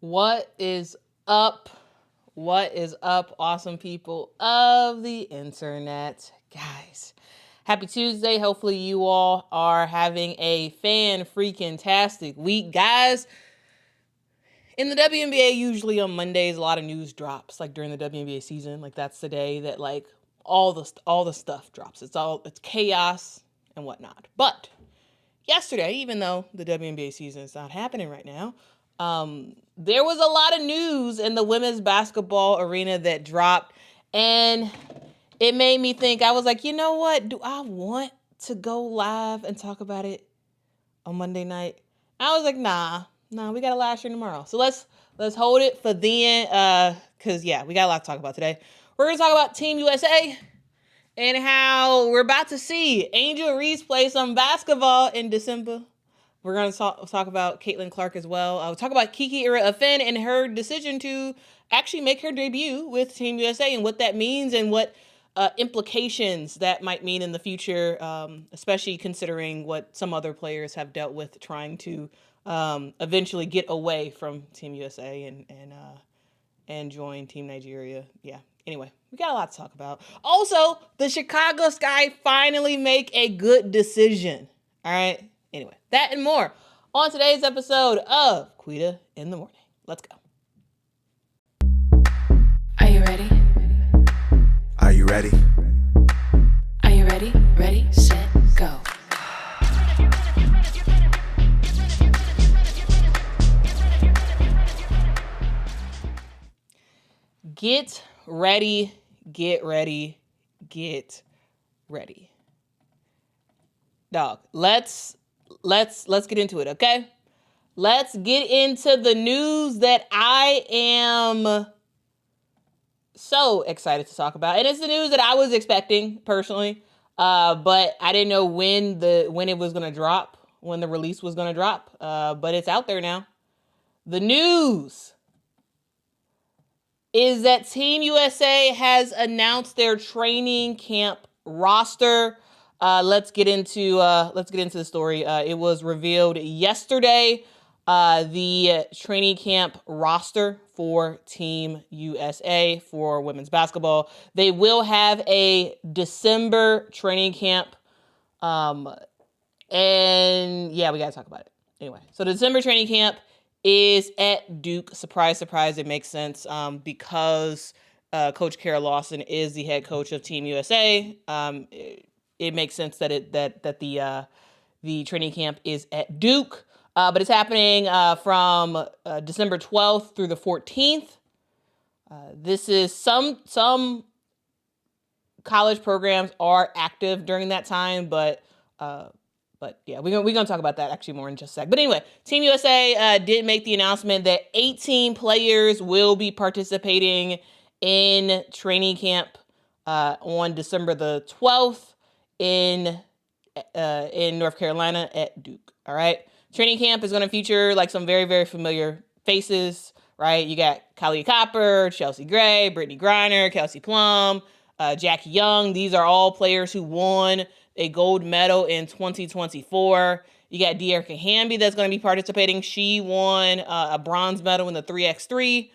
What is up? What is up, awesome people of the internet? Guys, happy Tuesday. Hopefully you all are having a fan-freaking-tastic week. Guys, in the WNBA, usually on Mondays, a lot of news drops, like during the WNBA season. Like that's the day that like all the stuff drops. It's chaos and whatnot. But yesterday, even though the WNBA season is not happening right now, there was a lot of news in the women's basketball arena that dropped, and it made me think. I was like, you know what? Do I want to go live and talk about it on Monday night? I was like, nah, we got a live stream tomorrow. So let's hold it for then, because yeah, we got a lot to talk about today. We're going to talk about Team USA and how we're about to see Angel Reese play some basketball in December. We're going to talk about Caitlin Clark as well. We'll talk about Kiki Iriafen and her decision to actually make her debut with Team USA and what that means and what implications that might mean in the future, especially considering what some other players have dealt with trying to eventually get away from Team USA and join Team Nigeria. Yeah. Anyway, we got a lot to talk about. Also, the Chicago Sky finally make a good decision. All right. Anyway, that and more on today's episode of Quita in the Morning. Let's go. Are you ready? Are you ready? Are you ready? Ready, set, go. Get ready, get ready, get ready. Dog, let's get into it, okay? Let's get into the news that I am so excited to talk about. And it's the news that I was expecting personally, but I didn't know when it was going to drop, when the release was going to drop, but it's out there now. The news is that Team USA has announced their training camp roster. Let's get into the story. It was revealed yesterday. The training camp roster for Team USA for women's basketball. They will have a December training camp. And yeah, we gotta talk about it. Anyway, so the December training camp is at Duke. Surprise, surprise, it makes sense because Coach Kara Lawson is the head coach of Team USA. It makes sense that the training camp is at Duke, but it's happening from December 12th through the 14th. This is some college programs are active during that time, but yeah, we're gonna talk about that actually more in just a sec. But anyway, Team USA did make the announcement that 18 players will be participating in training camp on December the 12th in North Carolina at Duke. All right, training camp is going to feature like some very, very familiar faces. Right, you got Kylie Copper, Chelsea Gray, Brittany Griner, Kelsey Plum, Jackie Young. These are all players who won a gold medal in 2024. You got De'Erica Hamby that's going to be participating. She won a bronze medal in the 3x3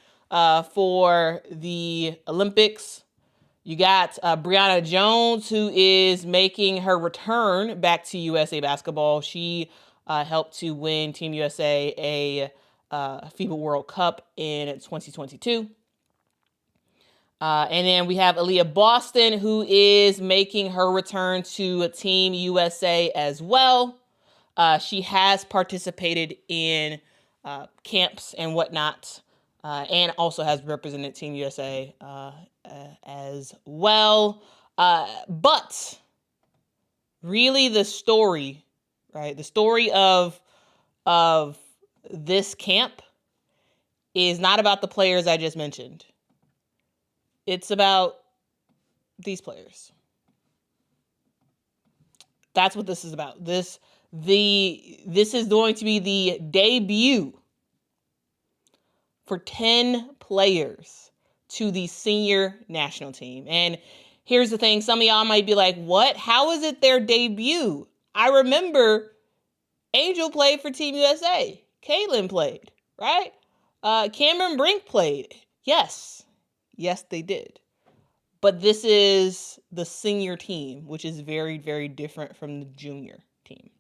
for the Olympics. You got Brianna Jones, who is making her return back to USA basketball. She helped to win Team USA a FIBA World Cup in 2022. And then we have Aaliyah Boston, who is making her return to Team USA as well. She has participated in camps and whatnot, and also has represented Team USA as well. But really the story, right? The story of this camp is not about the players I just mentioned. It's about these players. That's what this is about. This is going to be the debut for 10 players to the senior national team. And here's the thing. Some of y'all might be like, what? How is it their debut? I remember Angel played for Team USA. Caitlin played, right? Cameron Brink played. Yes, they did. But this is the senior team, which is very, very different from the junior team.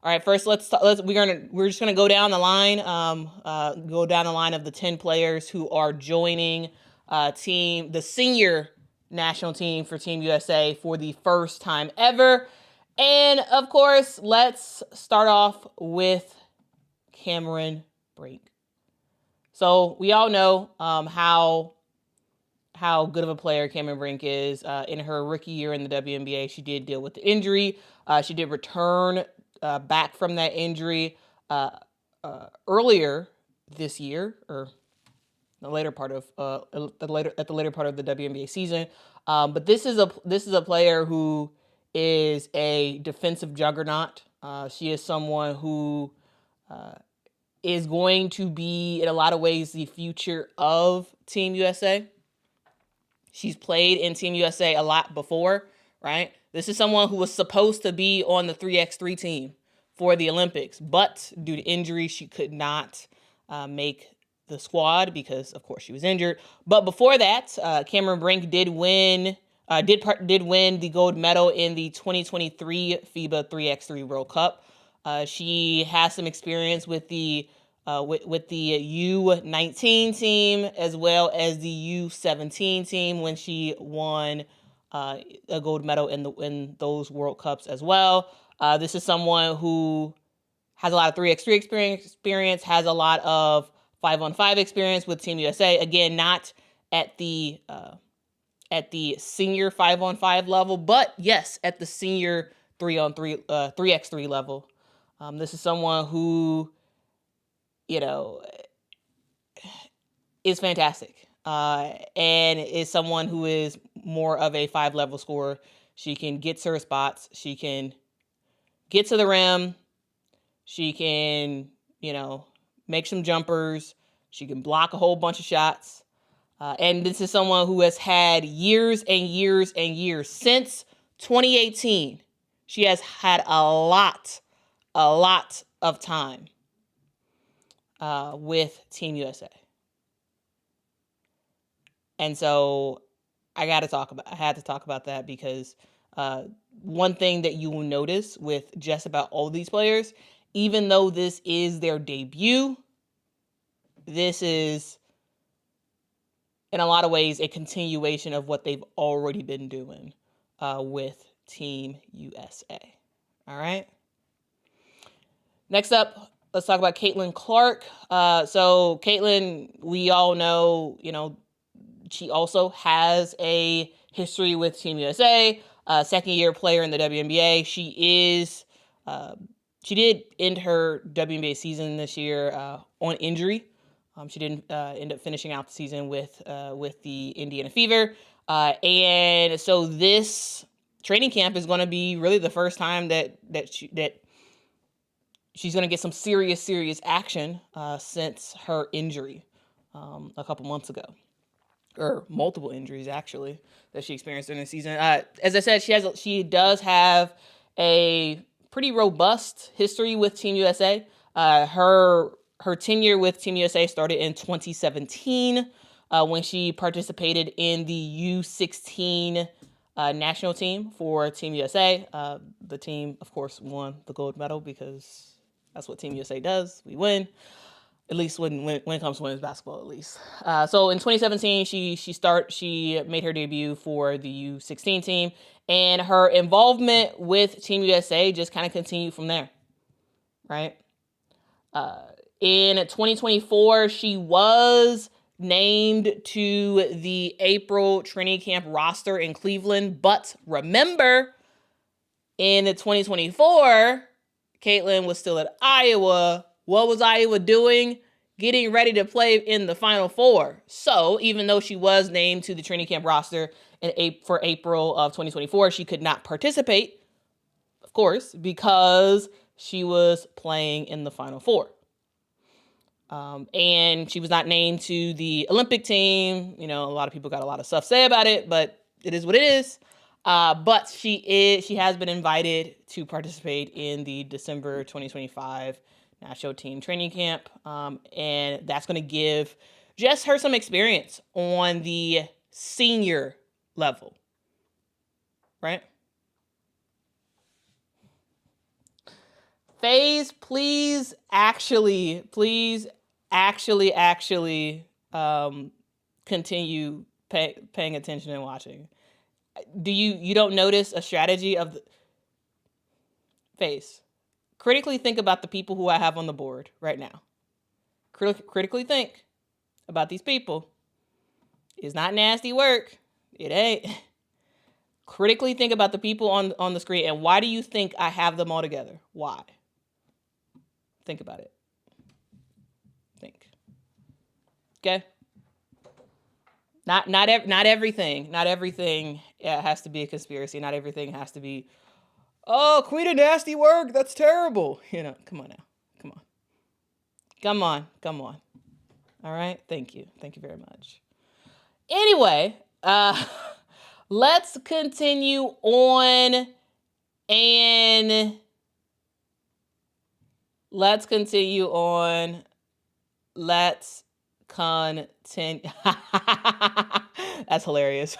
All right, first we're just gonna go down the line, of the 10 players who are joining the senior national team for Team USA for the first time ever. And of course, let's start off with Cameron Brink. So we all know how good of a player Cameron Brink is. In her rookie year in the WNBA, she did deal with the injury. She did return back from that injury earlier this year, or the later part of the later part of the WNBA season. But this is a player who is a defensive juggernaut. She is someone who is going to be, in a lot of ways, the future of Team USA. She's played in Team USA a lot before, right? This is someone who was supposed to be on the 3x3 team for the Olympics, but due to injury, she could not make the squad because, of course, she was injured. But before that, Cameron Brink did win the gold medal in the 2023 FIBA 3x3 World Cup. She has some experience with the U19 team as well as the U17 team when she won a gold medal in those World Cups as well. This is someone who has a lot of 3x3 experience, has a lot of 5-on-5 experience with Team USA. Again, not at the senior 5-on-5 level, but yes, at the senior 3x3 level. This is someone who, is fantastic. And is someone who is more of a 5-level scorer. She can get to her spots. She can get to the rim. She can, make some jumpers. She can block a whole bunch of shots. And this is someone who has had years and years and years. Since 2018, she has had a lot of time with Team USA. And so I had to talk about that because one thing that you will notice with just about all these players, even though this is their debut, this is in a lot of ways a continuation of what they've already been doing with Team USA. All right. Next up, let's talk about Caitlin Clark. So Caitlin, we all know, she also has a history with Team USA, second-year player in the WNBA. She did end her WNBA season this year on injury. She didn't end up finishing out the season with the Indiana Fever. And so this training camp is going to be really the first time that she's going to get some serious action since her injury a couple months ago. Or multiple injuries, actually, that she experienced during the season. As I said, she does have a pretty robust history with Team USA. Her tenure with Team USA started in 2017 when she participated in the U16 national team for Team USA. The team, of course, won the gold medal because that's what Team USA does. We win. At least when it comes to women's basketball, at least. So in 2017, she made her debut for the U16 team, and her involvement with Team USA just kind of continued from there, right? In 2024, she was named to the April training camp roster in Cleveland, but remember, in 2024, Caitlin was still at Iowa. What was Iowa doing? Getting ready to play in the Final Four. So even though she was named to the training camp roster for April of 2024, she could not participate, of course, because she was playing in the Final Four. And she was not named to the Olympic team. A lot of people got a lot of stuff to say about it, but it is what it is. But she has been invited to participate in the December 2025 national team training camp. And that's going to give just her some experience on the senior level, right? FaZe, please actually continue paying attention and watching. Do you don't notice a strategy of the FaZe? Critically think about the people who I have on the board right now. Critically think about these people. It's not nasty work. It ain't. Critically think about the people on the screen, and why do you think I have them all together? Why? Think about it. Think. Okay? Not everything has to be a conspiracy. Not everything has to be, oh, Quita nasty work. That's terrible. Come on now. Come on. All right? Thank you. Thank you very much. Anyway, let's continue on and let's continue. That's hilarious.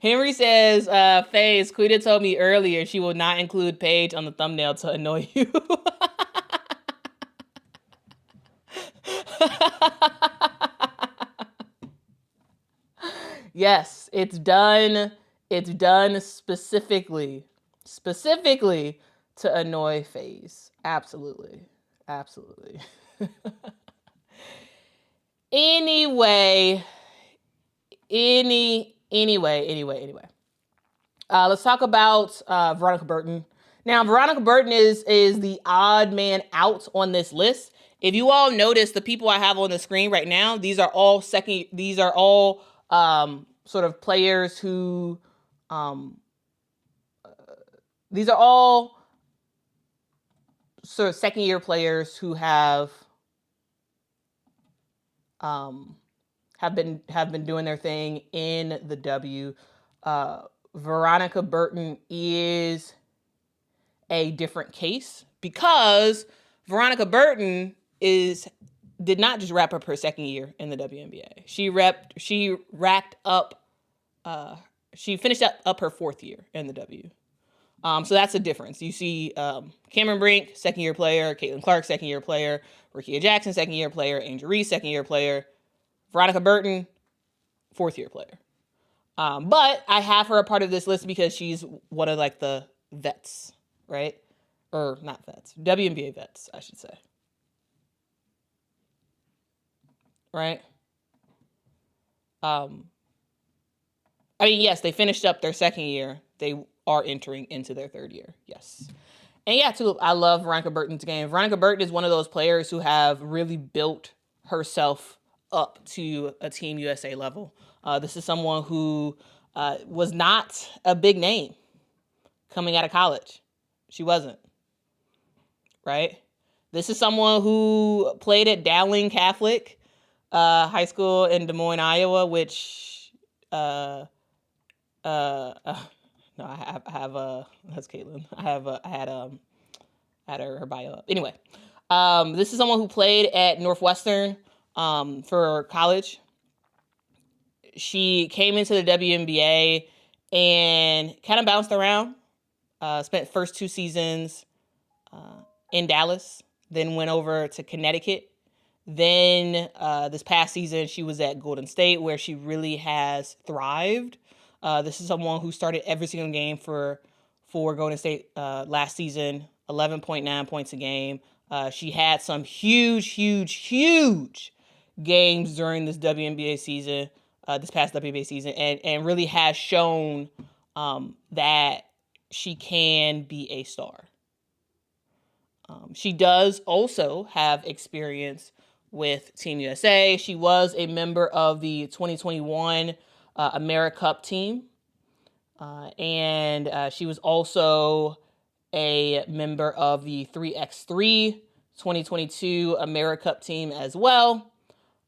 Henry says, FaZe, Quita told me earlier she will not include Paige on the thumbnail to annoy you. Yes, it's done. It's done specifically to annoy FaZe. Absolutely. Anyway. Let's talk about Veronica Burton. Now, Veronica Burton is the odd man out on this list. If you all notice, the people I have on the screen right now, these are all sort of players who, these are all sort of second-year players who have been doing their thing in the W. Veronica Burton is a different case because Veronica Burton did not just wrap up her second year in the WNBA. She finished up her fourth year in the W. So that's a difference. You see Cameron Brink, second year player, Caitlin Clark, second year player, Rickea Jackson, second year player, Angel Reese, second year player, Veronica Burton, fourth year player. But I have her a part of this list because she's one of like the vets, right? Or not vets, WNBA vets, I should say. Right? Yes, they finished up their second year. They are entering into their third year. Yes. And yeah, too, I love Veronica Burton's game. Veronica Burton is one of those players who have really built herself up to a Team USA level. This is someone who was not a big name coming out of college. She wasn't. Right? This is someone who played at Dowling Catholic High School in Des Moines, Iowa, which no, I have that's Caitlin. I had her bio up. Anyway, this is someone who played at Northwestern for college. She came into the WNBA and kind of bounced around. Spent first 2 seasons in Dallas, then went over to Connecticut. Then this past season, she was at Golden State, where she really has thrived. This is someone who started every single game for Golden State last season, 11.9 points a game. She had some huge games during this WNBA season, this past WNBA season, and really has shown that she can be a star. She does also have experience with Team USA. She was a member of the 2021 AmeriCup team. And she was also a member of the 3x3 2022 AmeriCup team as well.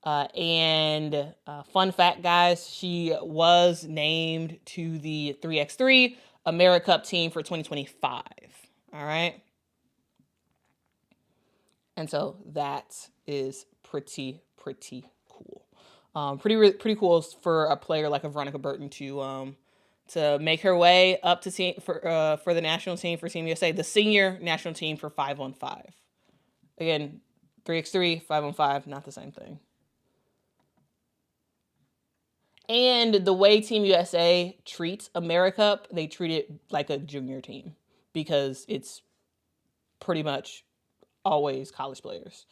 And fun fact, guys, she was named to the 3x3 AmeriCup team for 2025. All right. And so that is pretty cool. Pretty cool for a player like a Veronica Burton to make her way up to team for the national team for Team USA, the senior national team for 5-on-5. Again, 3x3, 5-on-5, not the same thing. And the way Team USA treats Americup, they treat it like a junior team because it's pretty much always college players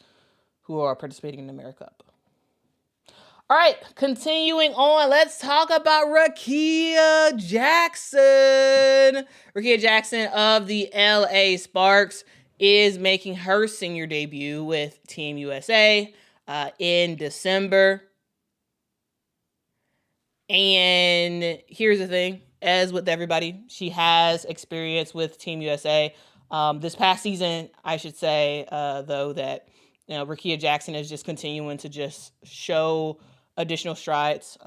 who are participating in the Americup. All right, continuing on, let's talk about Rickea Jackson. Rickea Jackson of the LA Sparks is making her senior debut with Team USA in December. And here's the thing, as with everybody, she has experience with Team USA. This past season, I should say, though, that Rickea Jackson is just continuing to just show additional strides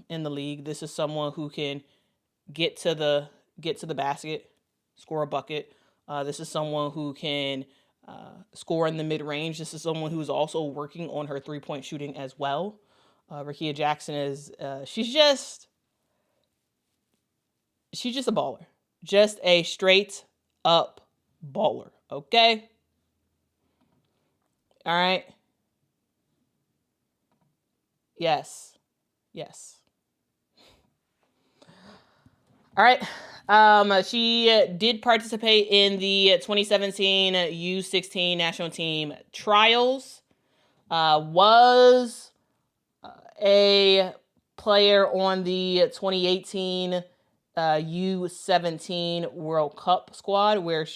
in the league. This is someone who can get to the basket, score a bucket. This is someone who can score in the mid-range. This is someone who is also working on her three-point shooting as well. Rickea Jackson is she's just a baller. Just a straight up baller, okay? All right. Yes. All right. She did participate in the 2017 U16 national team trials. Was a player on the 2018 U17 World Cup squad, where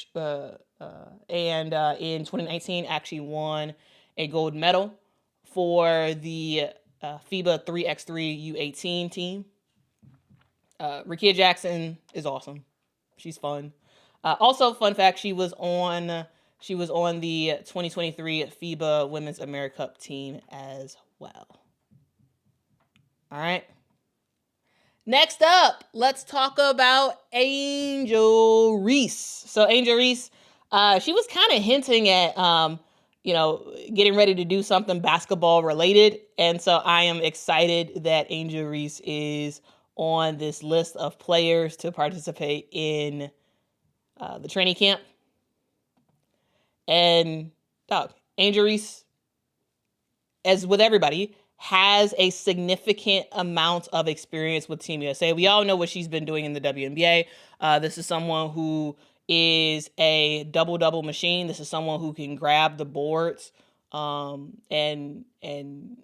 in 2019 actually won a gold medal for the FIBA 3x3 U18 team. Rickea Jackson is awesome. She's fun. Also, fun fact, she was on the 2023 FIBA Women's Americup team as well. All right. Next up, let's talk about Angel Reese. So Angel Reese, she was kind of hinting at, getting ready to do something basketball related. And so I am excited that Angel Reese is on this list of players to participate in the training camp. And Angel Reese, as with everybody, has a significant amount of experience with Team USA. We all know what she's been doing in the WNBA. This is someone who is a double-double machine. This is someone who can grab the boards and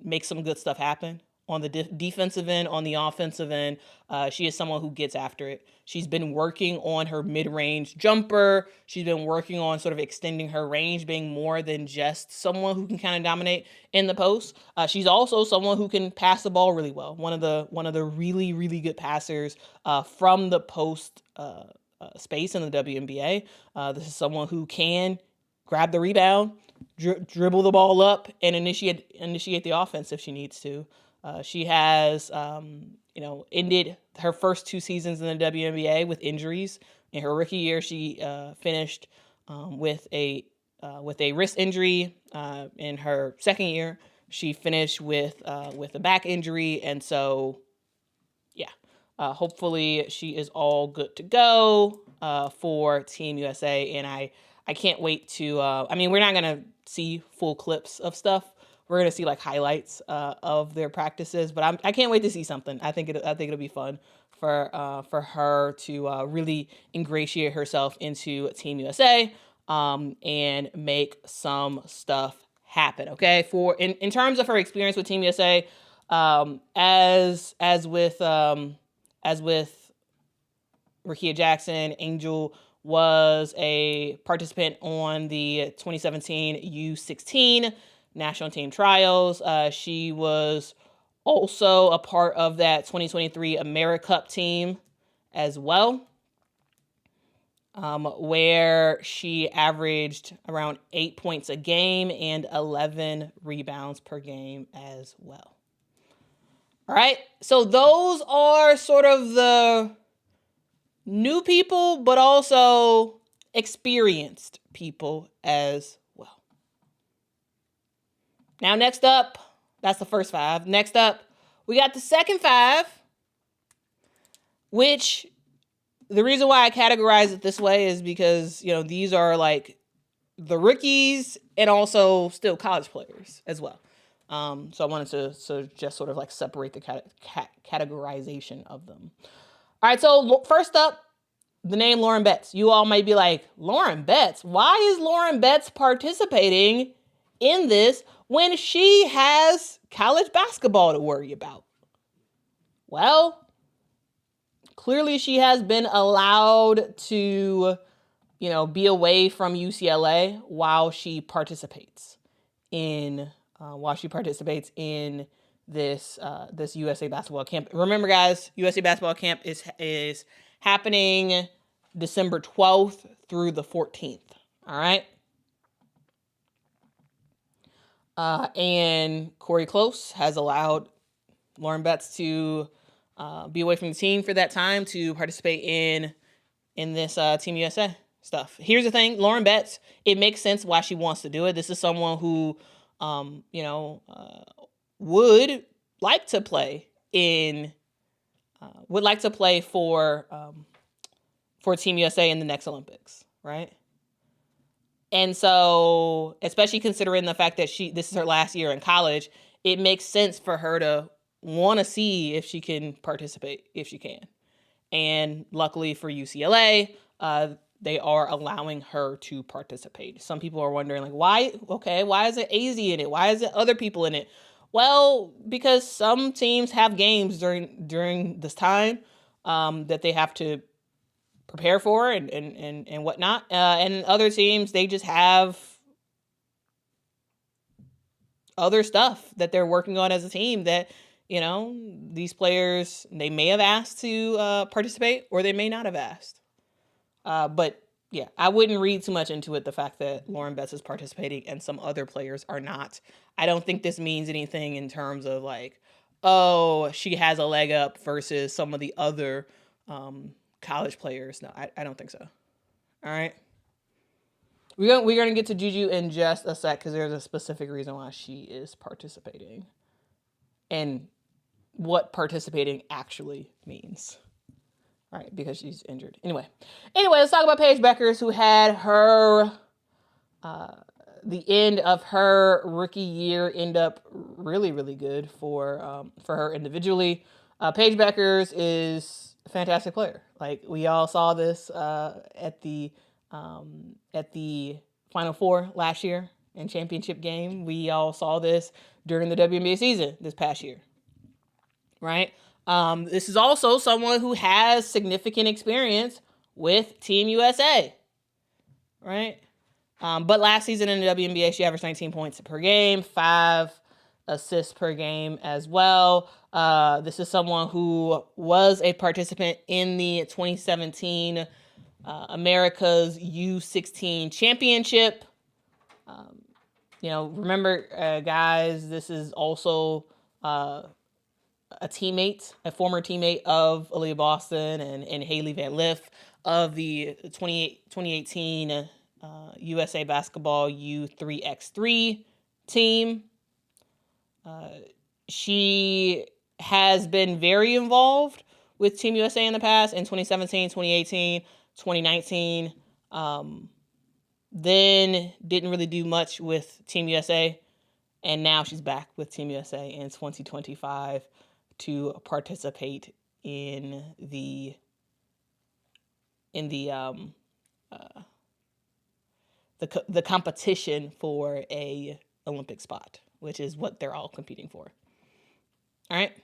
make some good stuff happen. On the defensive end, on the offensive end, she is someone who gets after it. She's been working on her mid-range jumper. She's been working on sort of extending her range, being more than just someone who can kind of dominate in the post. She's also someone who can pass the ball really well. One of the really good passers from the post space in the WNBA. This is someone who can grab the rebound, dribble the ball up, and initiate the offense if she needs to. She has, ended her first 2 seasons in the WNBA with injuries. In her rookie year, she finished with a wrist injury. In her second year, she finished with a back injury, and so, hopefully she is all good to go for Team USA. And I can't wait to. We're not gonna see full clips of stuff. We're gonna see like highlights of their practices, but I can't wait to see something. I think it'll be fun for her to really ingratiate herself into Team USA and make some stuff happen. Okay, in terms of her experience with Team USA, as with Rickea Jackson, Angel was a participant on the 2017 U16 national team trials. She was also a part of that 2023 Americup team as well, where she averaged around 8 points a game and 11 rebounds per game as well. All right, so those are sort of the new people, but also experienced people as well. Now, next up, that's the first 5. Next up, we got the second 5, which the reason why I categorize it this way is because, these are like the rookies and also still college players as well. So I wanted to just sort of like separate the categorization of them. All right, so first up, the name Lauren Betts. You all might be like, Lauren Betts? Why is Lauren Betts participating in this when she has college basketball to worry about? Well, clearly she has been allowed to, be away from UCLA while she participates in this USA basketball camp. Remember, guys, USA basketball camp is happening December 12th through the 14th. All right. And Corey Close has allowed Lauren Betts to be away from the team for that time to participate in this Team USA stuff. Here's the thing, Lauren Betts, it makes sense why she wants to do it. This is someone who, would like to play for Team USA in the next Olympics, right? And so, especially considering the fact that this is her last year in college, it makes sense for her to want to see if she can participate, if she can. And luckily for UCLA, they are allowing her to participate. Some people are wondering, like, why is it AZ in it? Why is it other people in it? Well, because some teams have games during this time that they have to prepare for and whatnot. And other teams, they just have other stuff that they're working on as a team that, these players, they may have asked to participate or they may not have asked. But yeah, I wouldn't read too much into it, the fact that Lauren Betts is participating and some other players are not. I don't think this means anything in terms of like, oh, she has a leg up versus some of the other college players. No, I don't think so. All right. We're going to get to Juju in just a sec because there's a specific reason why she is participating and what participating actually means. All right, because she's injured. Anyway, let's talk about Paige Bueckers, who had her the end of her rookie year end up really, really good for her individually. Paige Bueckers is a fantastic player. Like, we all saw this at the Final Four last year in championship game. We all saw this during the WNBA season this past year, right? This is also someone who has significant experience with Team USA, right? But last season in the WNBA, she averaged 19 points per game, 5 assists per game as well. This is someone who was a participant in the 2017 America's U16 Championship. Remember, guys, this is also a former teammate of Aaliyah Boston and Haley Van Lith of the 2018 USA Basketball U3X3 team. She has been very involved with Team USA in the past in 2017, 2018, 2019. Then didn't really do much with Team USA. And now she's back with Team USA in 2025 to participate in the competition for a Olympic spot, which is what they're all competing for. All right.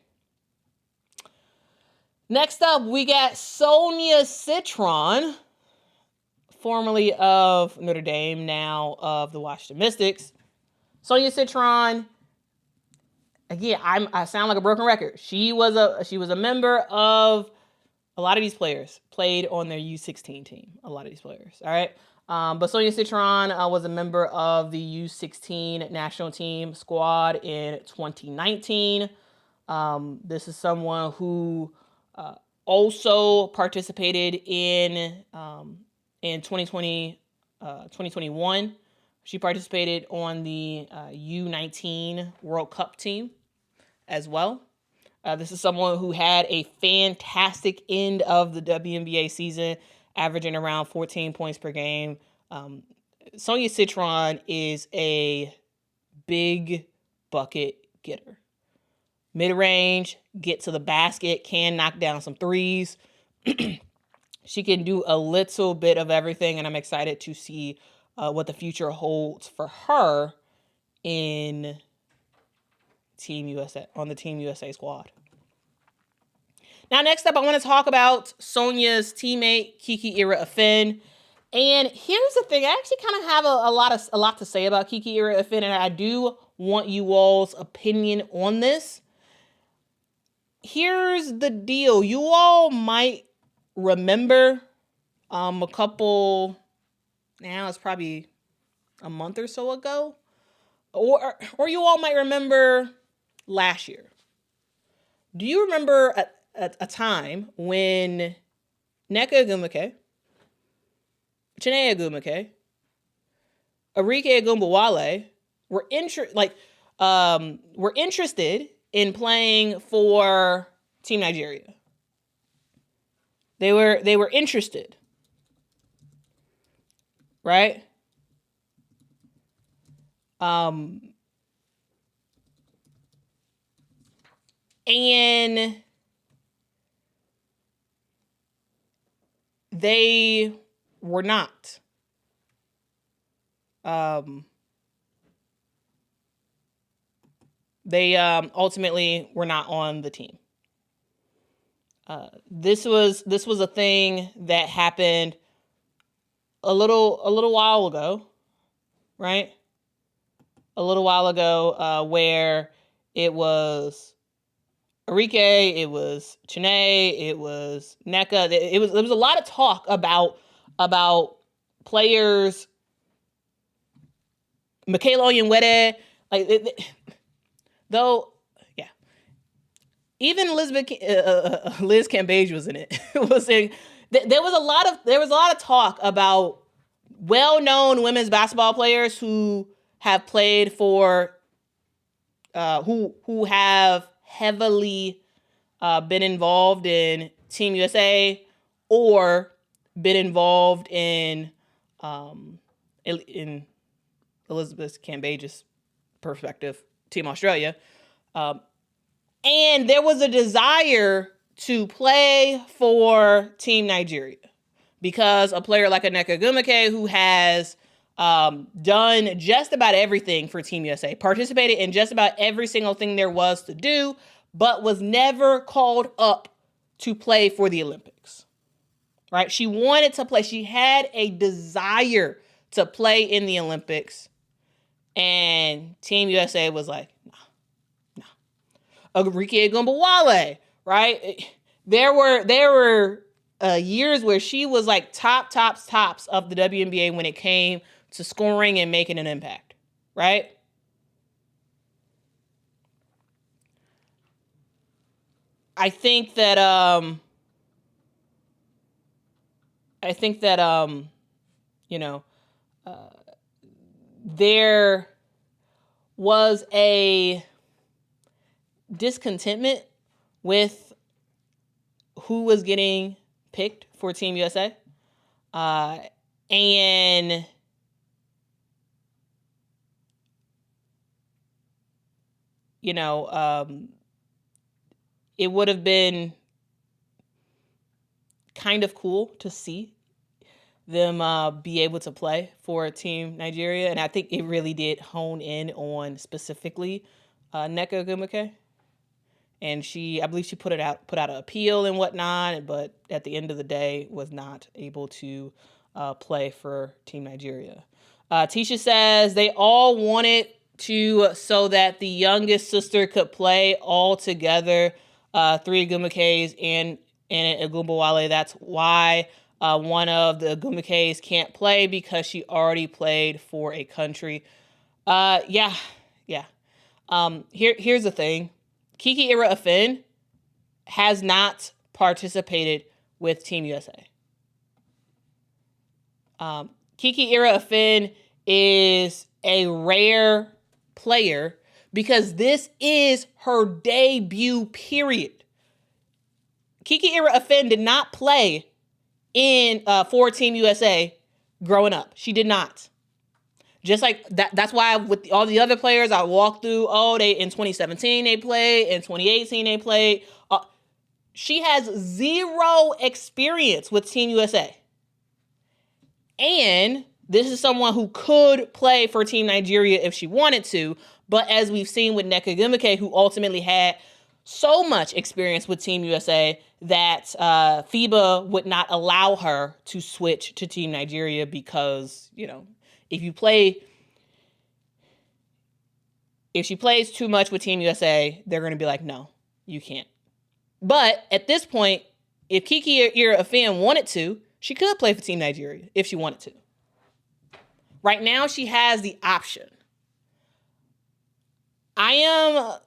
Next up, we got Sonia Citron, formerly of Notre Dame, now of the Washington Mystics. Sonia Citron, again, I sound like a broken record. She was a member of a lot of these players, played on their U16 team. A lot of these players, all right? But Sonia Citron was a member of the U16 national team squad in 2019. This is someone who also participated in 2020, 2021 She participated on the U19 World Cup team as well. This is someone who had a fantastic end of the WNBA season, averaging around 14 points per game. Sonia Citron is a big bucket getter. Mid-range, get to the basket, can knock down some threes. She can do a little bit of everything, and I'm excited to see what the future holds for her in Team USA, on the Team USA squad. Now, next up, I want to talk about Sonia's teammate, Kiki Iriafen. And here's the thing. I actually kind of have a lot to say about Kiki Iriafen, and I do want you all's opinion on this. Here's the deal. You all might remember a couple, now it's probably a month or so ago, or you all might remember last year. Do you remember a time when Rickea Jackson, Chineye Ogwumike, Arike Agumbawale were interested in playing for Team Nigeria? They were interested, right? And they were not. They ultimately were not on the team. This was a thing that happened a little while ago, right? A little while ago, where it was Arike, it was Chineye, it was Nneka. There was a lot of talk about players, Michaela Onyenwere, even Liz Cambage was in it. There was a lot of talk about well-known women's basketball players who have played for, who have heavily been involved in Team USA or been involved in Elizabeth Cambage's perspective, Team Australia. And there was a desire to play for Team Nigeria because a player like Nneka Ogwumike, who has done just about everything for Team USA, participated in just about every single thing there was to do, but was never called up to play for the Olympics, right? She wanted to play. She had a desire to play in the Olympics, and Team USA was like, Rickea Agumbawale, right? There were years where she was like tops of the WNBA when it came to scoring and making an impact, right? I think that there was a discontentment with who was getting picked for Team USA. And it would have been kind of cool to see them be able to play for Team Nigeria. And I think it really did hone in on specifically Nneka Ogwumike. And I believe she put out an appeal and whatnot, but at the end of the day was not able to play for Team Nigeria. Tisha says they all wanted to so that the youngest sister could play all together, 3 Ogwumikes and Agumbawale. That's why one of the Ogwumikes can't play, because she already played for a country. Here's the thing. Kiki Iriafen has not participated with Team USA. Kiki Iriafen is a rare player because this is her debut period. Kiki Iriafen did not play for Team USA growing up. She did not. Just like that. That's why with all the other players I walked through, they in 2017 they played, in 2018 they played. She has zero experience with Team USA. And this is someone who could play for Team Nigeria if she wanted to, but as we've seen with Nneka Ogwumike, who ultimately had so much experience with Team USA that FIBA would not allow her to switch to Team Nigeria because, if she plays too much with Team USA, they're going to be like, no, you can't. But at this point, if Kiki Iriafen wanted to, she could play for Team Nigeria if she wanted to. Right now, she has the option. I am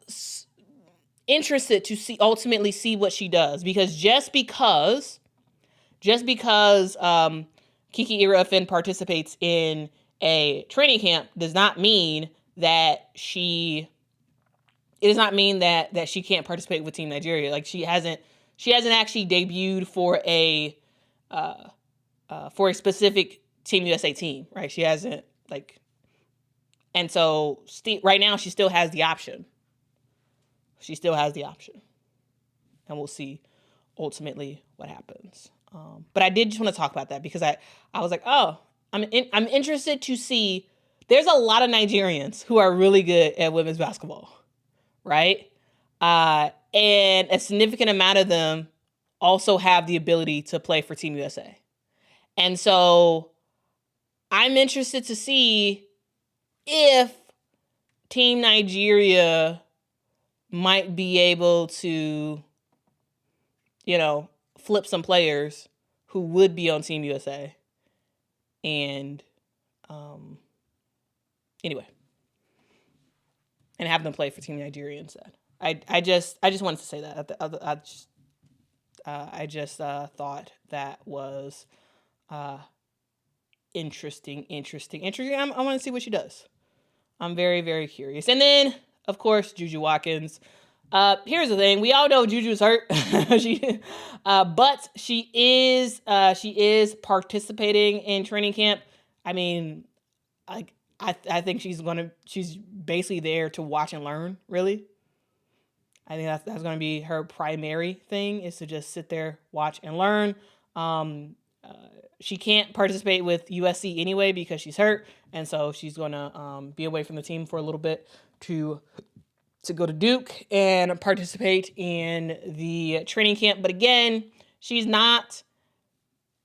interested to ultimately see what she does, because just because Kiki Iriafen participates in a training camp does not mean that she can't participate with Team Nigeria. Like she hasn't actually debuted for a specific Team USA team, right? She hasn't and so right now she still has the option. And we'll see ultimately what happens. But I did just want to talk about that because I was like, I'm interested to see. There's a lot of Nigerians who are really good at women's basketball, right? And a significant amount of them also have the ability to play for Team USA. And so I'm interested to see if Team Nigeria might be able to, flip some players who would be on Team USA. And anyway, and have them play for Team Nigeria instead. I just wanted to say that. I just thought that was interesting. I want to see what she does. I'm very, very curious. And then, of course, Juju Watkins. Here's the thing: we all know Juju's hurt, but she is participating in training camp. I mean, I think she's basically there to watch and learn. Really, I think that's going to be her primary thing, is to just sit there, watch and learn. She can't participate with USC anyway because she's hurt, and so she's going to be away from the team for a little bit to go to Duke and participate in the training camp. But again, she's not.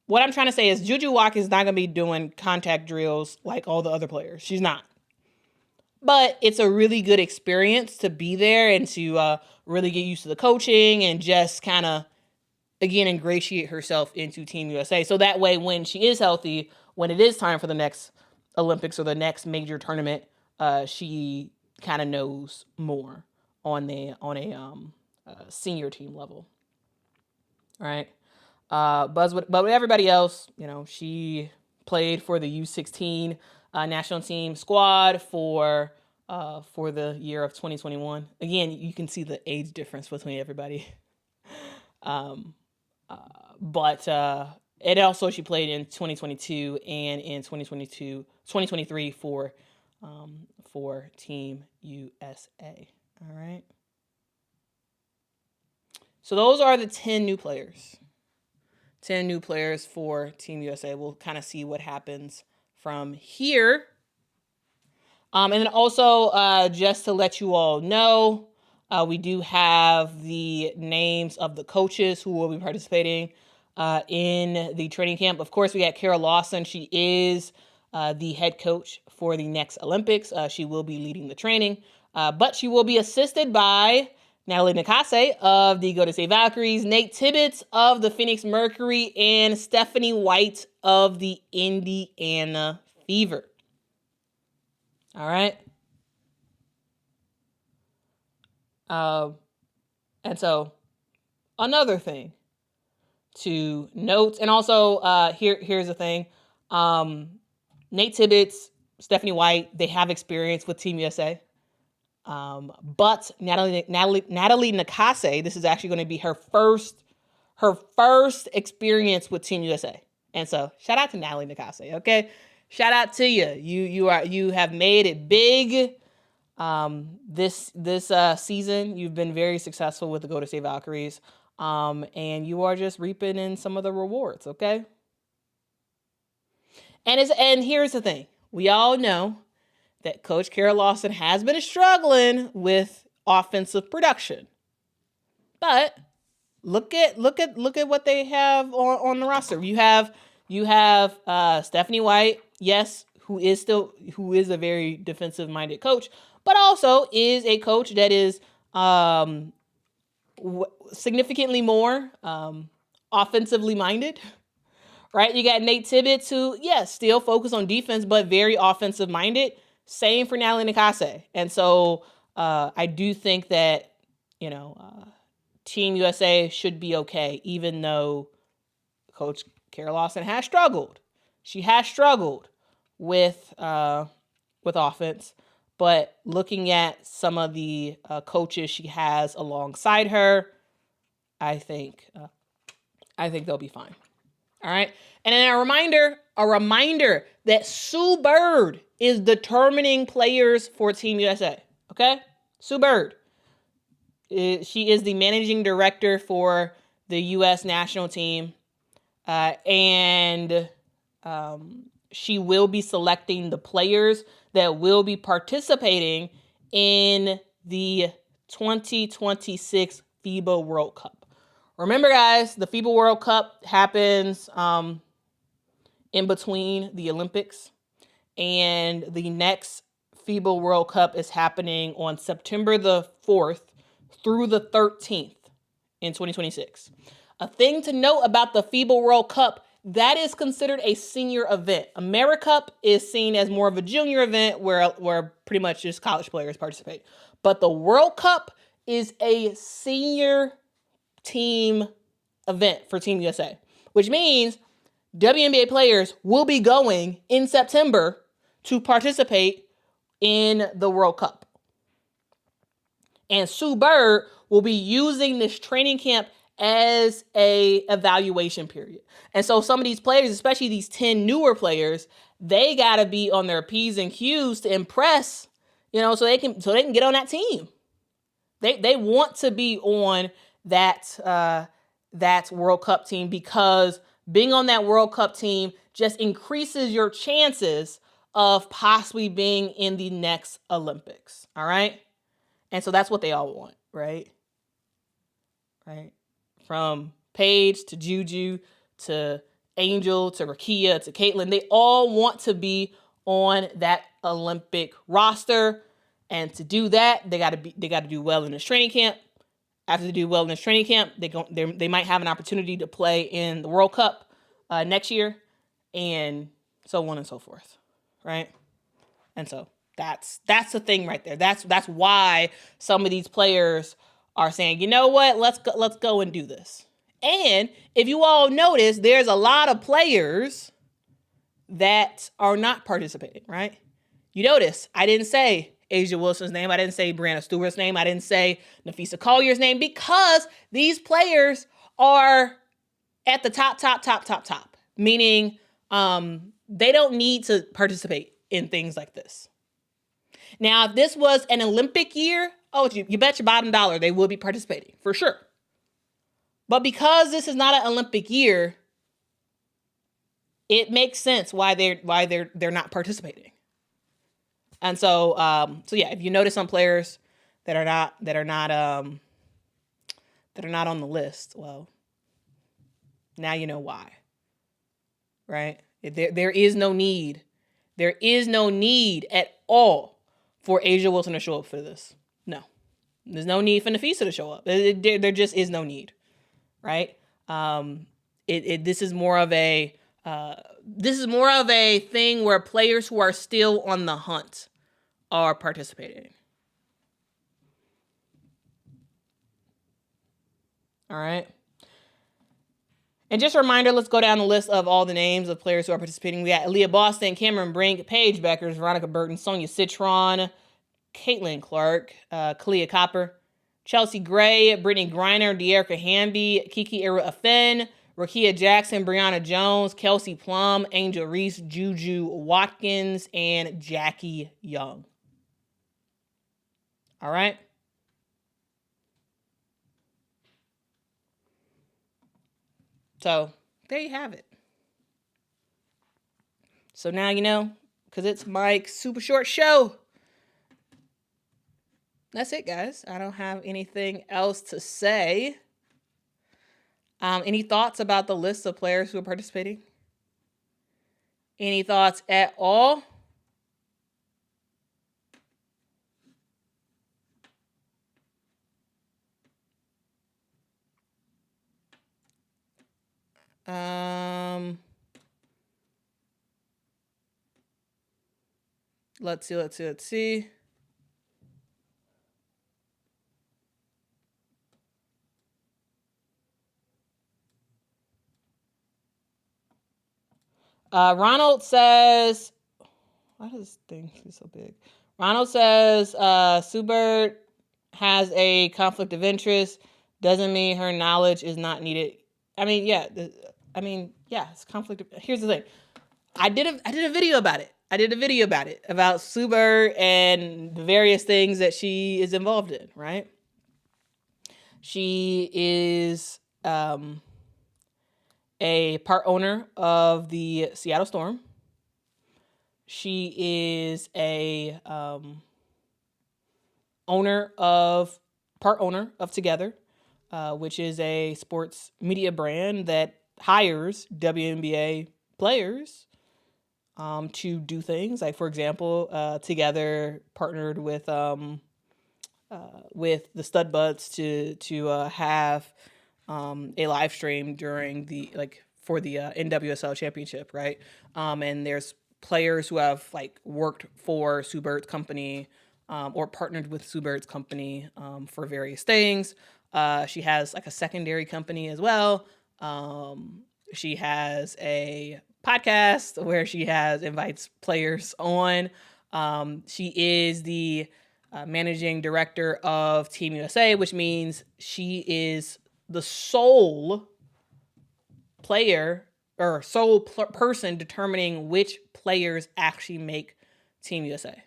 What I'm trying to say is Juju Watkins is not going to be doing contact drills like all the other players. She's not. But it's a really good experience to be there and to really get used to the coaching and just kind of, again, ingratiate herself into Team USA. So that way, when she is healthy, when it is time for the next Olympics or the next major tournament, she kind of knows more on a senior team level. All right. But with everybody else, she played for the U16 national team squad for the year of 2021. Again, you can see the age difference between everybody. But it also, she played in 2022 and in 2023 for Team USA. All right. So those are the 10 new players. 10 new players for Team USA. We'll kind of see what happens from here. And then also, just to let you all know, we do have the names of the coaches who will be participating in the training camp. Of course, we got Kara Lawson. She is the head coach for the next Olympics. She will be leading the training, but she will be assisted by Natalie Nakase of the Golden State Valkyries, Nate Tibbetts of the Phoenix Mercury, and Stephanie White of the Indiana Fever. All right. And so another thing to note, and also here's the thing. Nate Tibbetts Stephanie White, they have experience with Team USA. But Natalie Nakase, this is actually going to be her first experience with Team USA. And so shout out to Natalie Nakase. Okay. Shout out to you. You have made it big. This season, you've been very successful with the Golden State Valkyries. And you are just reaping in some of the rewards. Okay. And here's the thing. We all know that Coach Kara Lawson has been struggling with offensive production. But look at what they have on the roster. You have Stephanie White, yes, who is a very defensive minded coach, but also is a coach that is significantly more offensively minded. Right? You got Nate Tibbetts, who, yes, still focused on defense, but very offensive minded. Same for Natalie Nakase. And so I do think that, Team USA should be okay, even though Coach Kara Lawson has struggled. She has struggled with offense. But looking at some of the coaches she has alongside her, I think they'll be fine. All right. And then a reminder that Sue Bird is determining players for Team USA. Okay. Sue Bird. She is the managing director for the U.S. national team. And she will be selecting the players that will be participating in the 2026 FIBA World Cup. Remember, guys, the FIBA World Cup happens in between the Olympics, and the next FIBA World Cup is happening on September the 4th through the 13th in 2026. A thing to note about the FIBA World Cup, that is considered a senior event. AmeriCup is seen as more of a junior event where pretty much just college players participate. But the World Cup is a senior team event for Team USA, which means WNBA players will be going in September to participate in the World Cup. And Sue Bird will be using this training camp as a evaluation period. And so some of these players, especially these 10 newer players, they got to be on their P's and Q's to impress, so they can get on that team. They want to be on that World Cup team, because being on that World Cup team just increases your chances of possibly being in the next Olympics. All right. And so that's what they all want, right? Right. From Paige to Juju to Angel to Rickea to Caitlin, they all want to be on that Olympic roster. And to do that, they got to do well in this training camp. After they do well in this training camp, they might have an opportunity to play in the World Cup next year, and so on and so forth, right? And so that's the thing right there. That's why some of these players are saying, you know what, let's go and do this. And if you all notice, there's a lot of players that are not participating, right? You notice I didn't say Asia Wilson's name. I didn't say Brianna Stewart's name. I didn't say Nafisa Collier's name, because these players are at the top, meaning they don't need to participate in things like this. Now, if this was an Olympic year, you bet your bottom dollar they will be participating for sure. But because this is not an Olympic year, it makes sense why they're not participating. And so yeah, if you notice some players that are not on the list, well, now you know why, right? There is no need at all for Asia Wilson to show up for this. No, there's no need for Nafisa to show up. There just is no need, right? This is more of a thing where players who are still on the hunt are participating. All right. And just a reminder, let's go down the list of all the names of players who are participating. We got Leah Boston, Cameron Brink, Paige Beckers, Veronica Burton, Sonia Citron, Caitlin Clark, Kalia Copper, Chelsea Gray, Brittany Griner, Dearica Hamby, Kiki Iriafen, Rickea Jackson, Brianna Jones, Kelsey Plum, Angel Reese, Juju Watkins, and Jackie Young. All right. So there you have it. So now you know, because it's Mike's super short show. That's it, guys. I don't have anything else to say. Any thoughts about the list of players who are participating? Any thoughts at all? Let's see. Ronald says, why does this thing be so big? Ronald says, Sue Bird has a conflict of interest. Doesn't mean her knowledge is not needed. I mean, yeah, it's conflict. Here's the thing. I did a video about it. About Sue Bird and the various things that she is involved in, right? She is a part owner of the Seattle Storm. She is a part owner of Together, which is a sports media brand that hires WNBA players to do things. Like, for example, Together partnered with the Stud Butts to have a live stream during for the NWSL championship, right? And there's players who have worked for Sue Bird's company or partnered with Sue Bird's company for various things. She has a secondary company as well. She has a podcast where she invites players on. She is the managing director of Team USA, which means she is the sole player or sole person determining which players actually make Team USA.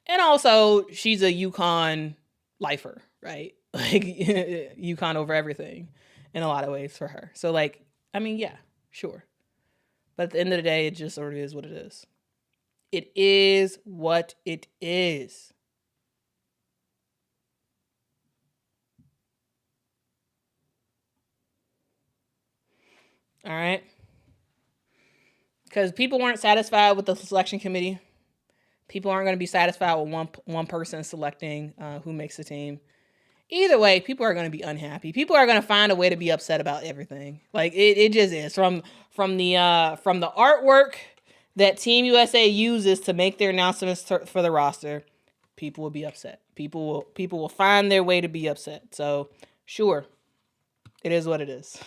And also, she's a UConn lifer, right? UConn over everything in a lot of ways for her. So, yeah, sure. But at the end of the day, it just sort of is what it is. It is what it is. All right. Because people weren't satisfied with the selection committee. People aren't going to be satisfied with one person selecting who makes the team. Either way, people are going to be unhappy. People are going to find a way to be upset about everything. It just is. From the artwork that Team USA uses to make their announcements for the roster, people will be upset. People will find their way to be upset. So, sure, it is what it is.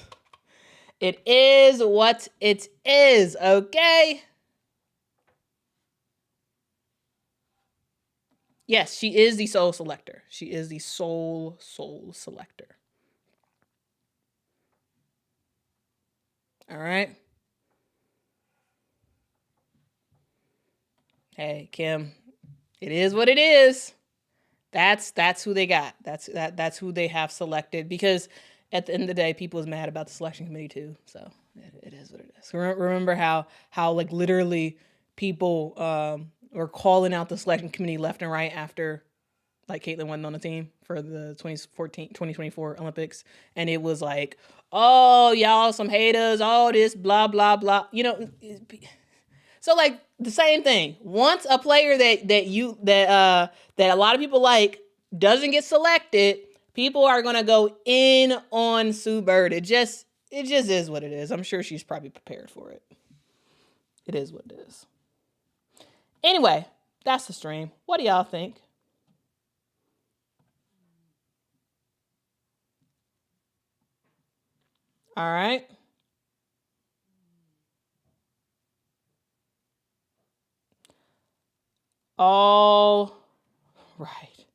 It is what it is, okay? Yes, she is the sole selector. She is the sole selector. All right. Hey, Kim, it is what it is. That's who they got. That's who they have selected, because at the end of the day, people is mad about the selection committee too. So it is what it is. Remember how literally people were calling out the selection committee left and right after Caitlin wasn't on the team for the 2024 Olympics. And it was oh, y'all some haters, all this blah, blah, blah. So the same thing. Once a player that a lot of people doesn't get selected, people are gonna go in on Sue Bird. It just is what it is. I'm sure she's probably prepared for it. It is what it is. Anyway, that's the stream. What do y'all think? All right. All right.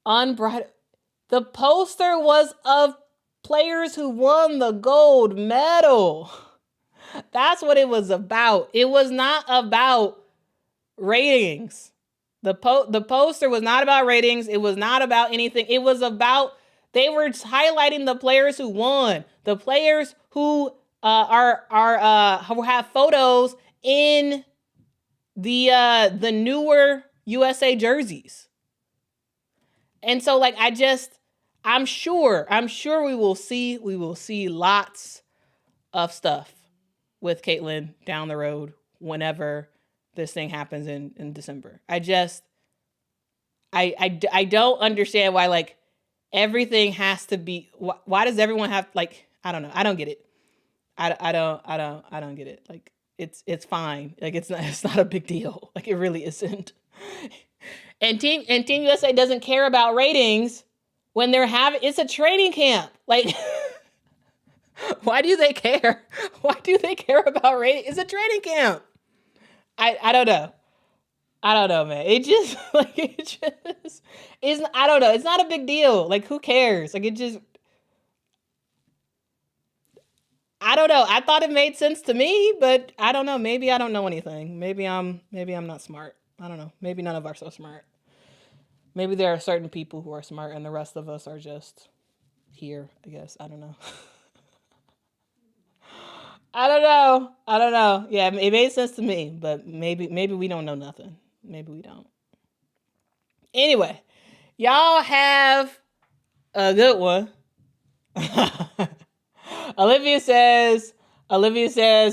Unbridled. The poster was of players who won the gold medal. That's what it was about. It was not about ratings. The poster was not about ratings. It was not about anything. It was about, they were highlighting the players who won, the players who have photos in the newer USA jerseys. And so like I'm sure we will see lots of stuff with Caitlin down the road whenever this thing happens in December. I don't understand why like everything has to be, why does everyone have like, I don't know. I don't get it. I don't get it. Like it's fine. Like it's not a big deal. Like it really isn't. And Team USA doesn't care about ratings when it's a training camp. Like why do they care? Why do they care about ratings? It's a training camp. I don't know. I don't know, man. It just is. I don't know. It's not a big deal. Like who cares? Like I don't know. I thought it made sense to me, but I don't know. Maybe I don't know anything. Maybe I'm not smart. I don't know. Maybe none of us are smart. Maybe there are certain people who are smart and the rest of us are just here, I guess. I don't know. I don't know. Yeah, it made sense to me, but maybe we don't know nothing. Maybe we don't. Anyway, y'all have a good one. Olivia says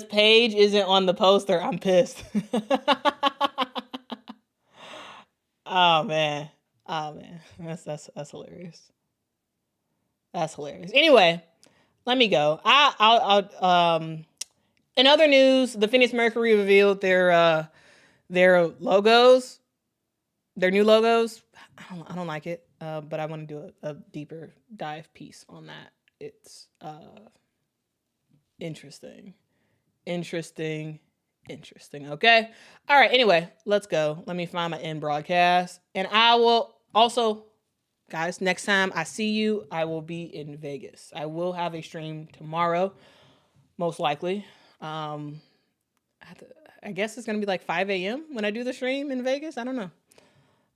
Paige isn't on the poster. I'm pissed. Oh man. That's hilarious. That's hilarious. Anyway, let me go. In other news, the Phoenix Mercury revealed their logos, their new logos. I don't like it, but I want to do a deeper dive piece on that. It's interesting. Okay. All right. Anyway, let's go. Let me find my end broadcast, and I will also, guys, next time I see you, I will be in Vegas. I will have a stream tomorrow, most likely. I guess it's gonna be like 5 a.m. when I do the stream in Vegas. I don't know.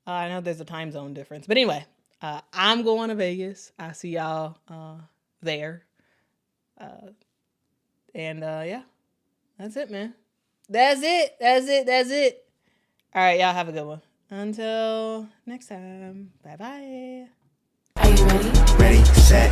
I know there's a time zone difference, but anyway, I'm going to Vegas. I see y'all there. Yeah, that's it, man. That's it. All right, y'all have a good one. Until next time. Bye-bye. Are you ready? Ready, set.